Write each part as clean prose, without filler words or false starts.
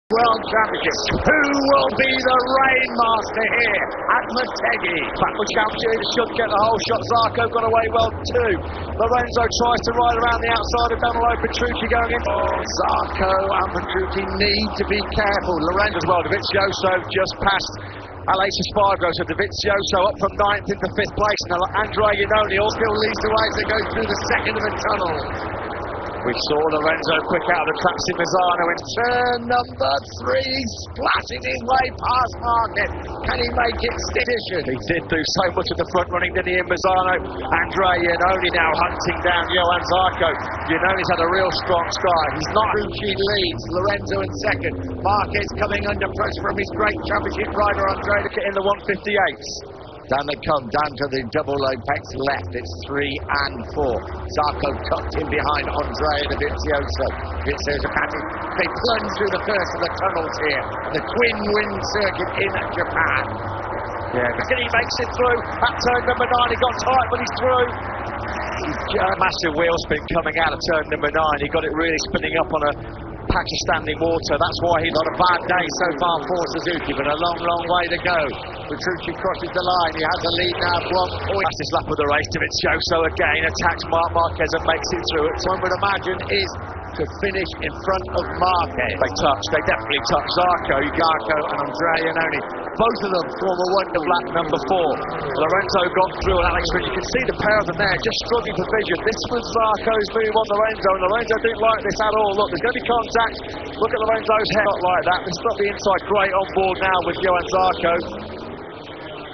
World Championship. Who will be the Rainmaster here at Motegi? Backwards Championship should get the whole shot. Zarco got away well too. Lorenzo tries to ride around the outside of Danilo Petrucci going in. Zarco and Petrucci need to be careful. Lorenzo as well. Dovizioso just passed Alex Espargaro. So Dovizioso up from 9th into 5th place. And Andrea Iannone still leads the way as they go through the second of the tunnel. We saw Lorenzo quick out of the traps in Mazzano in turn number 3, splashing his way past Marquez. Can he make it stick? He did do so much of the front running, didn't he, in Mazzano? Andrea Iannone now hunting down Johan Zarco. Iannone's had a real strong start. He's not. Petrucci leads, Lorenzo in second. Marquez coming under pressure from his great championship rider Andrea in the 158s. Down they come, down to the double apex left. It's 3 and 4. Zarco tucked in behind Andrea Dovizioso. Dovizioso catching. They plunge through the first of the tunnels here. The twin wind circuit in Japan. Yeah, he makes it through. At turn number 9, he got tight, but he's through. Massive wheel spin coming out of turn number 9. He got it really spinning up on a patch of standing water. That's why he's not a bad day so far for Suzuki, but a long, long way to go. Petrucci crosses the line. He has a lead now of 1 point. Fastest lap of the race. Dovizioso again attacks Marquez and makes it through. One would imagine is to finish in front of Marquez. They definitely touch Zarco and Andrea Iannone. Both of them form a wonder lap number 4. Lorenzo got through and Alex Rins. You can see the pair of them there just struggling for vision. This was Zarco's move on Lorenzo, and Lorenzo didn't like this at all. Look, there's going to be contact. Look at Lorenzo's head, not like that. They've got the inside great on board now with Johan Zarco.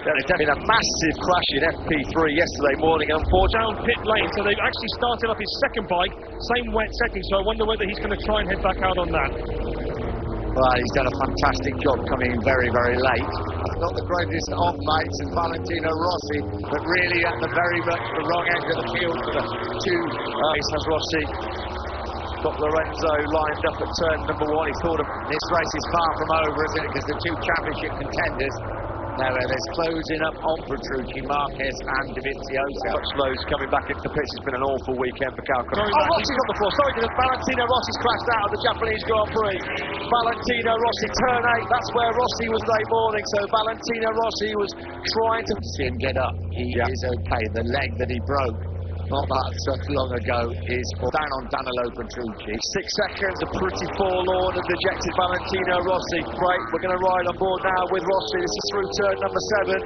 There's been a massive crash in FP3 yesterday morning, and unfortunately down pit lane, so they've actually started off his second bike, same wet setting, so I wonder whether he's going to try and head back out on that. Well, he's done a fantastic job coming in very, very late. Not the greatest off mates as Valentino Rossi, but really at the very much the wrong end of the field for the two. Has Rossi got Lorenzo lined up at turn number 1. He thought this race is far from over, isn't it? Because the two championship contenders. Now there's closing up on Petrucci, Marquez and Dovizioso. Much lows coming back into the pits. It's been an awful weekend for Calcutta. Rossi's on the floor. Sorry, Valentino Rossi's crashed out of the Japanese Grand Prix. Valentino Rossi, turn 8. That's where Rossi was late morning. So Valentino Rossi was trying to see him get up. He is okay. The leg that he broke not that such long ago is down on Danilo Petrucci. 6 seconds, a pretty forlorn and dejected Valentino Rossi. Great, we're going to ride on board now with Rossi. This is through turn number 7.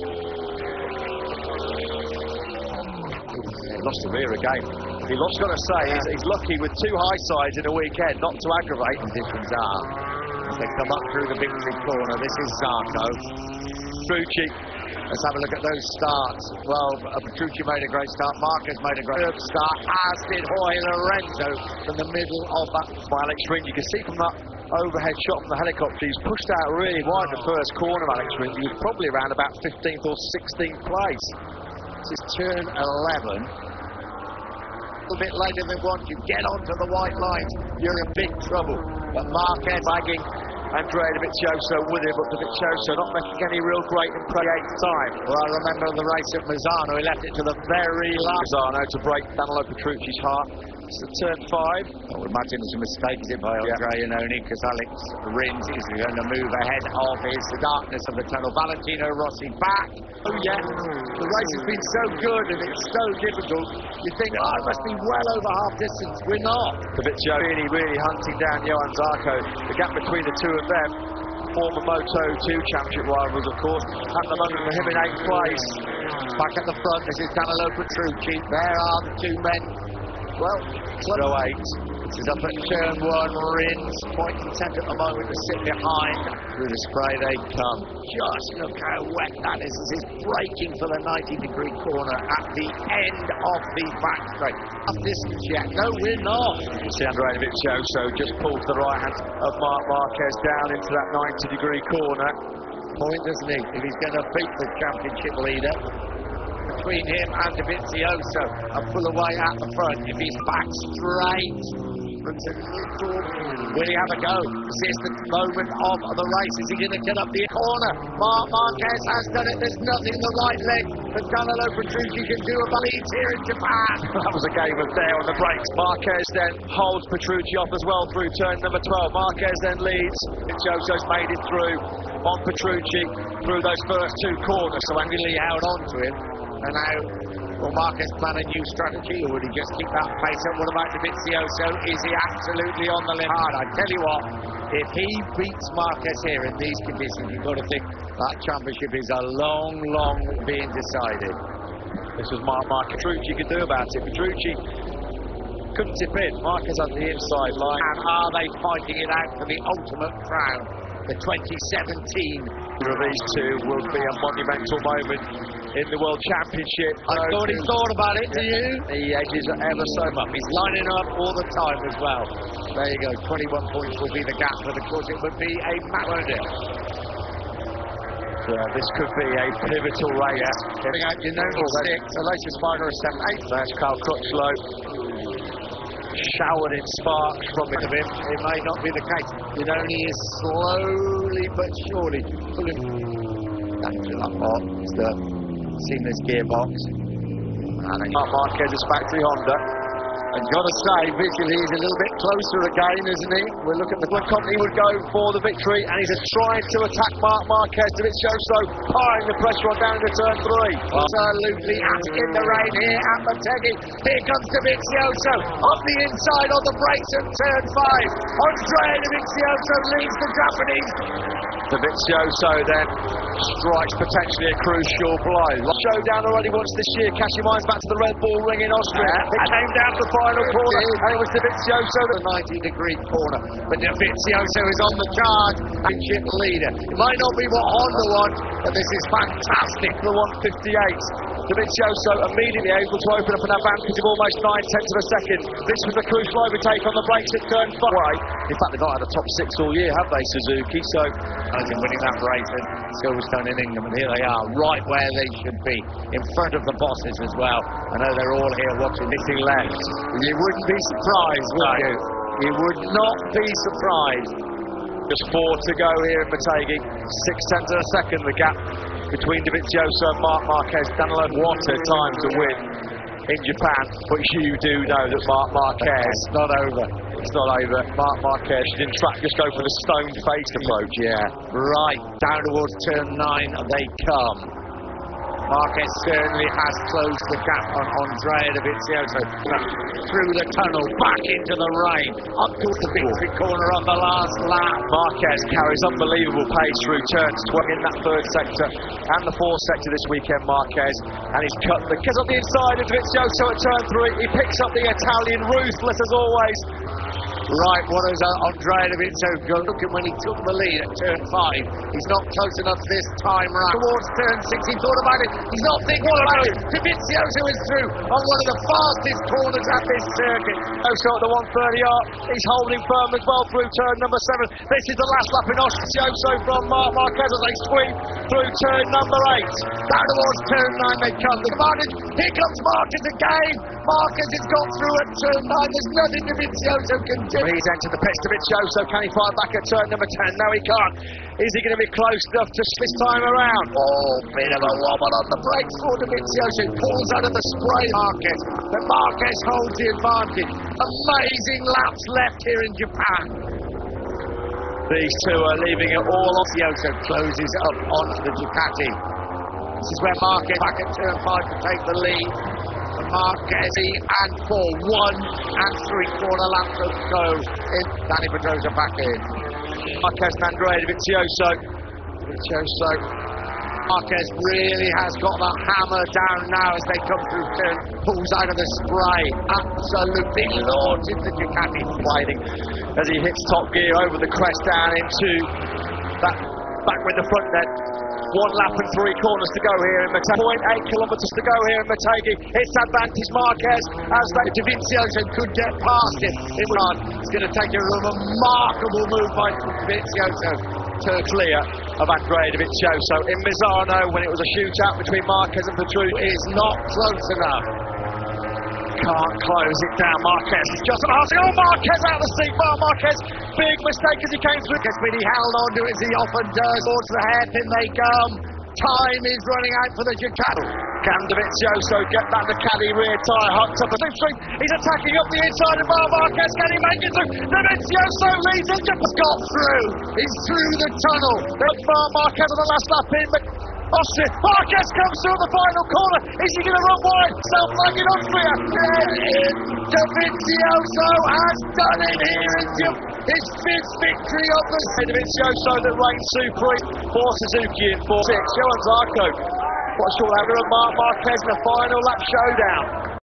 He lost the rear again. He's got to say, he's lucky with 2 high sides in a weekend not to aggravate. Conditions are. As they come up through the victory corner, this is Zarco. Petrucci. Let's have a look at those starts. Well, Petrucci made a great start. Marquez made a great start, as did Jorge Lorenzo from the middle of that. Alex Rins, you can see from that overhead shot from the helicopter, he's pushed out really wide in the first corner of Alex Rins. He was probably around about 15th or 16th place. This is turn 11. A little bit later than once you get onto the white lines, you're in big trouble. But Marquez lagging. Andrea Dovizioso with him, but Dovizioso not making any real great impression. 8th time. Well, I remember the race at Mazzano, he left it to the very last. Mazzano to break Danilo Petrucci's heart. It's turn 5. I would imagine it's a mistake by Andrea Iannone, because Alex Rins is going to move ahead of the darkness of the tunnel. Valentino Rossi back. Oh yeah, the race has been so good and it's so difficult. You think, oh, it must be well over half distance. We're not. Dovizioso really hunting down Johan Zarco. The gap between the two of them, former Moto2 championship rivals, of course. At the moment for him in 8th place. Back at the front, this is Danilo Petrucci. There are the two men. Well, 8. This is up at turn 1. Rins, point content at the moment to sit behind. Through the spray they come. Just look how wet that is. This is braking for the 90-degree corner at the end of the back straight. Up distance yet? No, we're not. You see Andrea Dovizioso just pulls the right hand of Marquez down into that 90-degree corner. Point, doesn't he? If he's going to beat the championship leader. Between him and Dovizioso, and pull away at the front. If he's back straight, difference a little. Will he have a go? This is the moment of the race. Is he going to get up the corner? Marquez has done it. There's nothing the right leg that Danilo Petrucci can do about leads here in Japan. That was a game of there on the brakes. Marquez then holds Petrucci off as well through turn number 12. Marquez then leads. Joso's made it through on Petrucci through those first two corners. So Andy held on to him. And now, will Marquez plan a new strategy, or would he just keep that pace up? What about Dovizioso? Is he absolutely on the limit? Hard. I tell you what, if he beats Marquez here in these conditions, you've got to think that championship is a long, long being decided. This was Marquez. Petrucci could do about it. Petrucci couldn't tip in. Marquez on the inside line. And are they fighting it out for the ultimate crown? The 2017. For these two will be a monumental moment in the World Championship. I thought he thought about it, do you? He edges ever so much. He's lining up all the time as well. There you go, 21 points will be the gap, but of course it would be a matter. This could be a pivotal race. Getting out your noble six, the latest final is 7-8. There's Carl Crutchlow, showered in sparks from him. It may not be the case. Giannone is slowly but surely pulling into that box, the seamless gearbox. And Marquez is factory Honda. I've got to say, visually he's a little bit closer again, isn't he? We'll look at the company would go for the victory, and he's trying to attack Marquez. Dovizioso piling the pressure on down into turn 3. Absolutely in the rain here at Motegi. Here comes Dovizioso off the inside on the brakes at turn 5. Andrea Dovizioso leads the Japanese. Dovizioso then strikes potentially a crucial blow. Showdown already once this year. Cashy Mines back to the Red Bull Ring in Austria. It came down to the final corner, and it was Dovizioso. The 90-degree corner, but Dovizioso is on the charge. Championship leader. It might not be what Honda won, but this is fantastic. The 158. Dovizioso immediately able to open up an advantage of almost 9/10 of a second. This was a crucial overtake on the brakes at turn 5. In fact, they've not had a top 6 all year, have they, Suzuki? So, winning that race at Silverstone in England, and here they are, right where they should be, in front of the bosses as well. I know they're all here watching, missing left. You wouldn't be surprised, would you? You would not be surprised. Just 4 to go here in Motegi. 6/10 of a second, the gap between Dovizioso and Marquez. Danilo, what a time to win in Japan. But you do know that Marquez... It's not over. It's not over. Marquez didn't just go for the stone-faced approach. Yeah, right down towards turn 9 they come. Marquez certainly has closed the gap on Andrea Dovizioso. Through the tunnel, back into the rain, up to the victory corner on the last lap. Marquez carries unbelievable pace through turns 12 in that third sector and the fourth sector this weekend, Marquez. And he's cut the kids on the inside of Dovizioso at turn 3. He picks up the Italian, ruthless as always. Right, what is Andrea Dovizioso looking when he took the lead at turn 5? He's not close enough this time round. Towards turn 6, he thought about it. He's not thinking about it. Dovizioso is through on one of the fastest corners at this circuit. Also at the 130 arc, he's holding firm as well through turn number 7. This is the last lap in Dovizioso from Marquez as they swing through turn number 8. Down towards turn 9 they come. The advantage. Here comes Marquez again. Marquez has got through at turn 9. There's nothing Dovizioso can do. He's entered the pits. Dovizioso, can he fight back at turn number 10? No, he can't. Is he going to be close enough to this time around? Oh, bit of a wobble on the brakes for Dovizioso. Pulls out of the spray, Marquez. But Marquez holds the advantage. Amazing laps left here in Japan. These two are leaving it all off. Dovizioso closes up onto the Ducati. This is where Marquez back at turn 5 to take the lead. Marquez and 4, 1 and 3/4 laps to go. Danny Pedrosa back in. Marquez and Andrea Dovizioso. Marquez really has got that hammer down now as they come through turn. Pulls out of the spray. Absolutely launches the Ducati. Waiting as he hits top gear over the crest down into that back with the front net. 1 lap and 3 corners to go here in Motegi. 0.8 kilometres to go here in Motegi. It's advantage Marquez as that Dovizioso could get past it. It's going to take a remarkable move by Dovizioso to clear of Andrea Dovizioso. In Misano, when it was a shootout between Marquez and Petrucci, is not close enough. can't close it down. Marquez is just on the oh, Marquez out of the seat. Marquez, big mistake as he came through. But he held on to it as he often does. Towards the hairpin they come. Time is running out for the chicane. Can Dovizioso get back the caddy rear tyre hooked up a slipstream? He's attacking up the inside of Marquez. Can he make it through? Dovizioso leads him. Just got through. He's through the tunnel. There's Marquez on the last lap in, but Austria. Marquez comes through the final corner. Is he going to run wide? Self-flagging Austria. Dovizioso has done it here in his fifth victory of the season. Dovizioso that reigns supreme for Suzuki in 4-6. Johan Zarco. What's your outlook of Marquez in a final lap showdown?